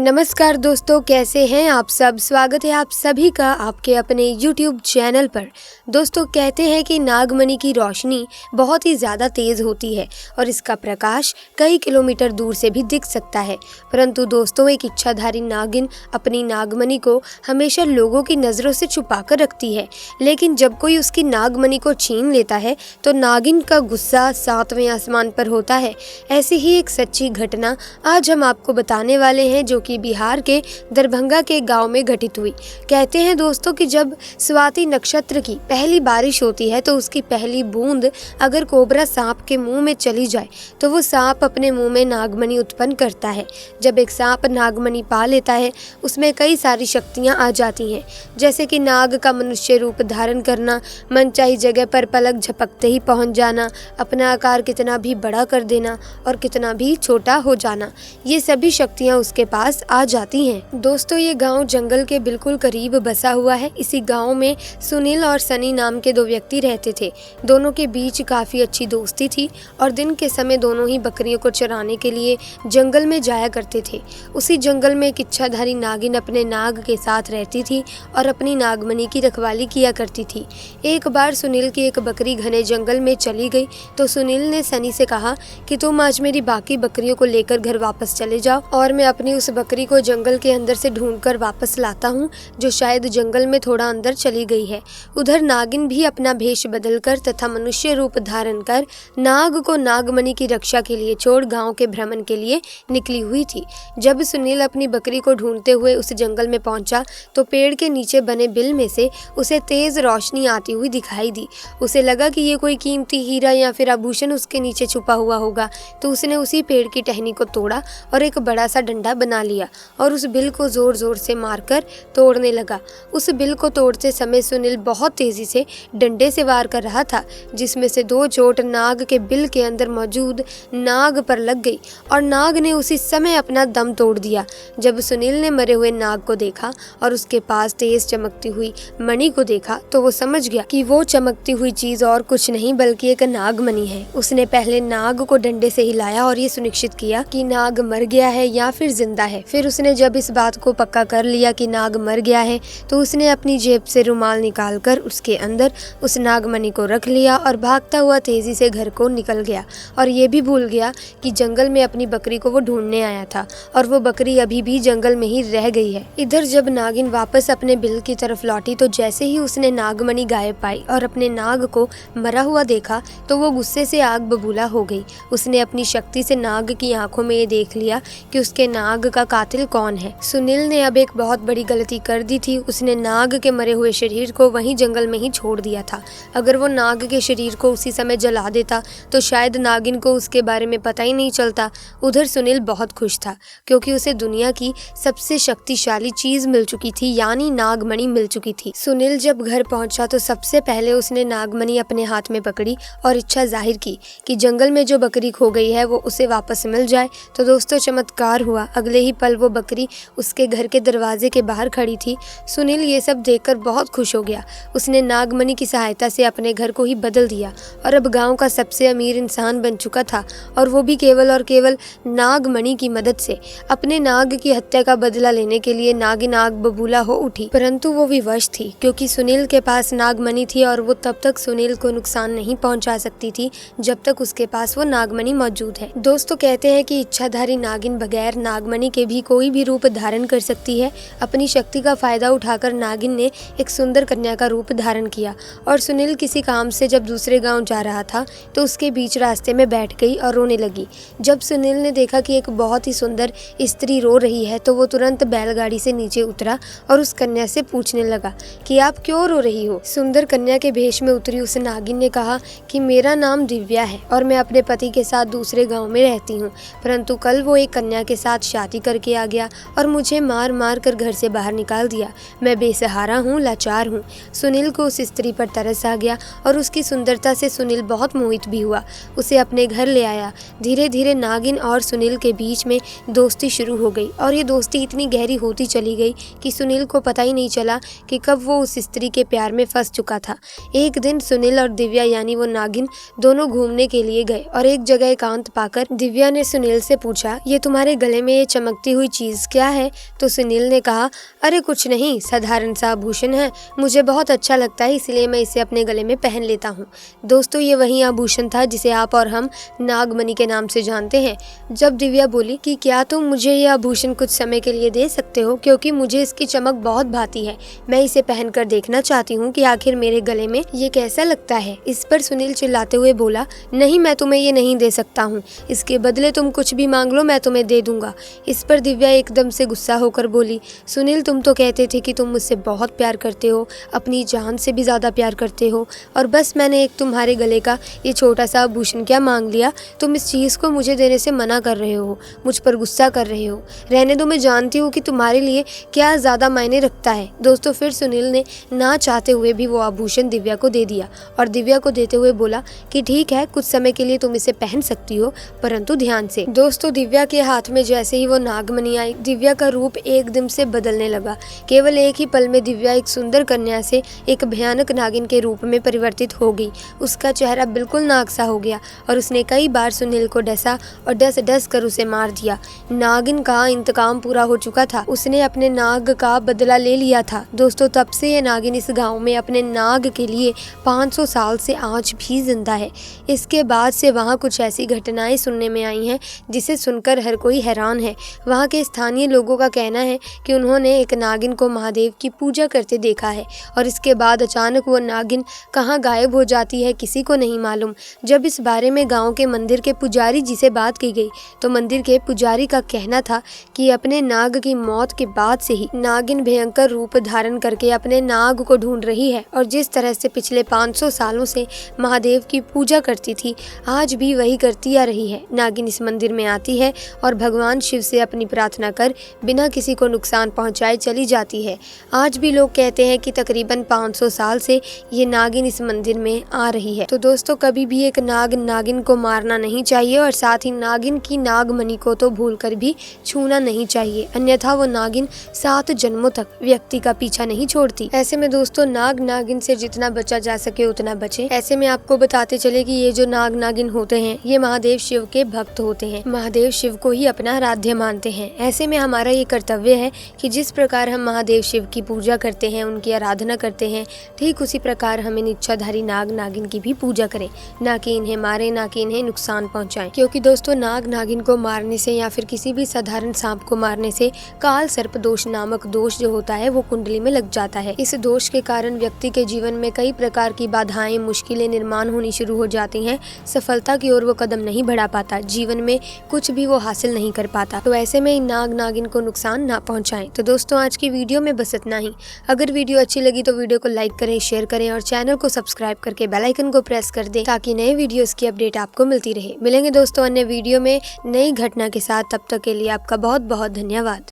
नमस्कार दोस्तों, कैसे हैं आप सब। स्वागत है आप सभी का आपके अपने YouTube चैनल पर। दोस्तों, कहते हैं कि नागमणि की रोशनी बहुत ही ज़्यादा तेज़ होती है और इसका प्रकाश कई किलोमीटर दूर से भी दिख सकता है। परंतु दोस्तों, एक इच्छाधारी नागिन अपनी नागमणि को हमेशा लोगों की नज़रों से छुपा कर रखती है, लेकिन जब कोई उसकी नागमणि को छीन लेता है तो नागिन का गुस्सा 7वें आसमान पर होता है। ऐसी ही एक सच्ची घटना आज हम आपको बताने वाले हैं, जो कि बिहार के दरभंगा के गांव में घटित हुई। कहते हैं दोस्तों कि जब स्वाति नक्षत्र की पहली बारिश होती है तो उसकी पहली बूंद अगर कोबरा सांप के मुंह में चली जाए तो वो सांप अपने मुंह में नागमणि उत्पन्न करता है। जब एक सांप नागमणि पा लेता है उसमें कई सारी शक्तियां आ जाती हैं, जैसे कि नाग का मनुष्य रूप धारण करना, मनचाही जगह पर पलक झपकते ही पहुंच जाना, अपना आकार कितना भी बड़ा कर देना और कितना भी छोटा हो जाना। ये सभी शक्तियां उसके पास आ जाती हैं। दोस्तों, ये गांव जंगल के बिल्कुल करीब बसा हुआ है। इसी गांव में सुनील और सनी नाम के दो व्यक्ति रहते थे। दोनों के बीच काफी अच्छी दोस्ती थी और दिन के समय दोनों ही बकरियों को चराने के लिए जंगल में जाया करते थे। उसी जंगल में एक इच्छाधारी नागिन अपने नाग के साथ रहती थी और अपनी नागमणि की रखवाली किया करती थी। एक बार सुनील की एक बकरी घने जंगल में चली गई तो सुनील ने सनी से कहा कि तुम आज मेरी बाकी बकरियों को लेकर घर वापस चले जाओ और मैं अपनी उस बकरी को जंगल के अंदर से ढूंढकर वापस लाता हूँ, जो शायद जंगल में थोड़ा अंदर चली गई है। उधर नागिन भी अपना भेष बदलकर तथा मनुष्य रूप धारण कर नाग को नागमणि की रक्षा के लिए छोड़ गांव के भ्रमण के लिए निकली हुई थी। जब सुनील अपनी बकरी को ढूंढते हुए उस जंगल में पहुंचा तो पेड़ के नीचे बने बिल में से उसे तेज रोशनी आती हुई दिखाई दी। उसे लगा कि ये कोई कीमती हीरा या फिर आभूषण उसके नीचे छुपा हुआ होगा, तो उसने उसी पेड़ की टहनी को तोड़ा और एक बड़ा सा डंडा बना लिया और उस बिल को जोर जोर से मारकर तोड़ने लगा। उस बिल को तोड़ते समय सुनील बहुत तेजी से डंडे से वार कर रहा था, जिसमें से 2 चोट नाग के बिल के अंदर मौजूद नाग पर लग गई और नाग ने उसी समय अपना दम तोड़ दिया। जब सुनील ने मरे हुए नाग को देखा और उसके पास तेज चमकती हुई मणि को देखा तो वो समझ गया कि वो चमकती हुई चीज और कुछ नहीं बल्कि एक नागमणि है। उसने पहले नाग को डंडे से हिलाया और ये सुनिश्चित किया कि नाग मर गया है या फिर जिंदा है। फिर उसने जब इस बात को पक्का कर लिया कि नाग मर गया है तो उसने अपनी जेब से रुमाल निकालकर उसके अंदर उस नागमणि को रख लिया और भागता हुआ तेजी से घर को निकल गया और ये भी भूल गया कि जंगल में अपनी बकरी को वो ढूंढने आया था और वो बकरी अभी भी जंगल में ही रह गई है। इधर जब नागिन वापस अपने बिल की तरफ लौटी तो जैसे ही उसने नागमणि गायब पाई और अपने नाग को मरा हुआ देखा तो वो गुस्से से आग बबूला हो गई। उसने अपनी शक्ति से नाग की आंखों में ये देख लिया कि उसके नाग का कातिल कौन है। सुनील ने अब एक बहुत बड़ी गलती कर दी थी। उसने नाग के मरे हुए शरीर को वहीं जंगल में ही छोड़ दिया था। अगर वो नाग के शरीर को उसी समय जला देता तो शायद नागिन को उसके बारे में पता ही नहीं चलता। उधर सुनील बहुत खुश था क्योंकि उसे दुनिया की सबसे शक्तिशाली चीज मिल चुकी थी, यानी नागमणि मिल चुकी थी। सुनील जब घर पहुंचा तो सबसे पहले उसने नागमणि अपने हाथ में पकड़ी और इच्छा जाहिर की कि जंगल में जो बकरी खो गई है वो उसे वापस मिल जाए। तो दोस्तों, चमत्कार हुआ। अगले ही पल वो बकरी उसके घर के दरवाजे के बाहर खड़ी थी। सुनील ये सब देखकर बहुत खुश हो गया। उसने नागमणि की सहायता से अपने घर को ही बदल दिया और अब गांव का सबसे अमीर इंसान बन चुका था, और वो भी केवल और केवल नागमणि की मदद से। अपने नाग की हत्या का बदला लेने के लिए नागिन आग बबूला हो उठी, परंतु वो विवश थी क्योंकि सुनील के पास नागमणि थी और वो तब तक सुनील को नुकसान नहीं पहुंचा सकती थी जब तक उसके पास वो नागमणि मौजूद है। दोस्तों, कहते हैं कि इच्छाधारी नागिन बगैर नागमणि के भी कोई भी रूप धारण कर सकती है। अपनी शक्ति का फायदा उठाकर नागिन ने एक सुंदर कन्या का रूप धारण किया और सुनील किसी काम से जब दूसरे गांव जा रहा था तो उसके बीच रास्ते में बैठ गई और रोने लगी। जब सुनील ने देखा कि एक बहुत ही सुंदर स्त्री रो रही है तो वो तुरंत बैलगाड़ी से नीचे उतरा और उस कन्या से पूछने लगा कि आप क्यों रो रही हो। सुंदर कन्या के भेष में उतरी उस नागिन ने कहा कि मेरा नाम दिव्या है और मैं अपने पति के साथ दूसरे गाँव में रहती हूँ, परंतु कल वो एक कन्या के साथ शादी करके आ गया और मुझे मार मार कर घर से बाहर निकाल दिया। मैं बेसहारा हूँ, लाचार हूँ। सुनील को उस स्त्री पर तरस आ गया और उसकी सुंदरता से सुनील बहुत मोहित भी हुआ। उसे अपने घर ले आया। धीरे धीरे नागिन और सुनील के बीच में दोस्ती शुरू हो गई और ये दोस्ती इतनी गहरी होती चली गई कि सुनील को पता ही नहीं चला कि कब वो उस स्त्री के प्यार में फंस चुका था। एक दिन सुनील और दिव्या यानी वो नागिन दोनों घूमने के लिए गए और एक जगह एकांत पाकर दिव्या ने सुनील से पूछा, ये तुम्हारे गले में ये चमकती हुई चीज़ क्या है? तो सुनील ने कहा, अरे कुछ नहीं, साधारण सा आभूषण है, मुझे बहुत अच्छा लगता है इसलिए मैं इसे अपने गले में पहन लेता हूँ। दोस्तों ये वही आभूषण था जिसे आप और हम नागमणि के नाम से जानते हैं। जब दिव्या बोली कि क्या तुम मुझे यह आभूषण कुछ समय के लिए दे सकते हो, क्योंकि मुझे इसकी चमक बहुत भाती है, मैं इसे पहनकर देखना चाहती हूँ कि आखिर मेरे गले में ये कैसा लगता है। इस पर सुनील चिल्लाते हुए बोला, नहीं मैं तुम्हें ये नहीं दे सकता हूँ, इसके बदले तुम कुछ भी मांग लो, मैं तुम्हें दे दूंगा। इस पर दिव्या एकदम से गुस्सा होकर बोली, सुनील तुम तो कहते थे कि तुम मुझसे बहुत प्यार करते हो, अपनी जान से भी ज्यादा प्यार करते हो, और बस मैंने एक तुम्हारे गले का ये छोटा सा आभूषण क्या मांग लिया, तुम इस चीज को मुझे देने से मना कर रहे हो, मुझ पर गुस्सा कर रहे हो। रहने दो, मैं जानती हूँ कि तुम्हारे लिए क्या ज्यादा मायने रखता है। दोस्तों फिर सुनील ने ना चाहते हुए भी वो आभूषण दिव्या को दे दिया और दिव्या को देते हुए बोला कि ठीक है, कुछ समय के लिए तुम इसे पहन सकती हो, परंतु ध्यान से। दोस्तों दिव्या के हाथ में जैसे ही वो नागमणि आई, दिव्या का रूप एकदम से बदलने लगा। केवल एक ही पल में दिव्या एक सुंदर कन्या से एक भयानक नागिन के रूप में परिवर्तित हो गई। उसका चेहरा बिल्कुल नाग सा हो गया और उसने कई बार सुनील को डसा और डस डस कर उसे मार दिया। नागिन का इंतकाम पूरा हो चुका था, उसने अपने नाग का बदला ले लिया था। दोस्तों तब से ये नागिन इस गांव में अपने नाग के लिए 500 साल से आज भी जिंदा है। इसके बाद से वहाँ कुछ ऐसी घटनाएं सुनने में आई हैं जिसे सुनकर हर कोई हैरान है। वहाँ के स्थानीय लोगों का कहना है कि उन्होंने एक नागिन को महादेव की पूजा करते देखा है और इसके बाद अचानक वो नागिन कहाँ गायब हो जाती है किसी को नहीं मालूम। जब इस बारे में गांव के मंदिर के पुजारी जी से बात की गई तो मंदिर के पुजारी का कहना था कि अपने नाग की मौत के बाद से ही नागिन भयंकर रूप धारण करके अपने नाग को ढूंढ रही है और जिस तरह से पिछले 500 सालों से महादेव की पूजा करती थी आज भी वही करती आ रही है। नागिन इस मंदिर में आती है और भगवान शिव से अपनी प्रार्थना कर बिना किसी को नुकसान पहुंचाए चली जाती है। आज भी लोग कहते हैं कि तकरीबन 500 साल से ये नागिन इस मंदिर में आ रही है। तो दोस्तों कभी भी एक नागिन को मारना नहीं चाहिए और साथ ही नागिन की नागमणि को तो भूलकर भी छूना नहीं चाहिए, अन्यथा वो नागिन 7 जन्मों तक व्यक्ति का पीछा नहीं छोड़ती। ऐसे में दोस्तों नागिन से जितना बचा जा सके उतना बचे। ऐसे में आपको बताते चले कि ये जो नागिन होते हैं ये महादेव शिव के भक्त होते हैं, महादेव शिव को ही अपना आराध्य मानते हैं। ऐसे में हमारा ये कर्तव्य है कि जिस प्रकार हम महादेव शिव की पूजा करते हैं, उनकी आराधना करते हैं, ठीक उसी प्रकार हम इन इच्छाधारी नागिन की भी पूजा करें, ना कि इन्हें मारे, ना कि इन्हें नुकसान पहुंचाएं। क्योंकि दोस्तों नागिन को मारने से या फिर किसी भी साधारण सांप को मारने से काल सर्प दोष नामक दोष जो होता है वो कुंडली में लग जाता है। इस दोष के कारण व्यक्ति के जीवन में कई प्रकार की बाधाएं, मुश्किलें निर्माण होनी शुरू हो जाती हैं। सफलता की ओर वो कदम नहीं बढ़ा पाता, जीवन में कुछ भी वो हासिल नहीं कर पाता। तो ऐसे में इन नागिन को नुकसान ना पहुंचाएं। तो दोस्तों आज की वीडियो में बस इतना ही। अगर वीडियो अच्छी लगी तो वीडियो को लाइक करें, शेयर करें और चैनल को सब्सक्राइब करके बेल आइकन को प्रेस कर दें ताकि नए वीडियोस की अपडेट आपको मिलती रहे। मिलेंगे दोस्तों अन्य वीडियो में नई घटना के साथ, तब तक के लिए आपका बहुत बहुत धन्यवाद।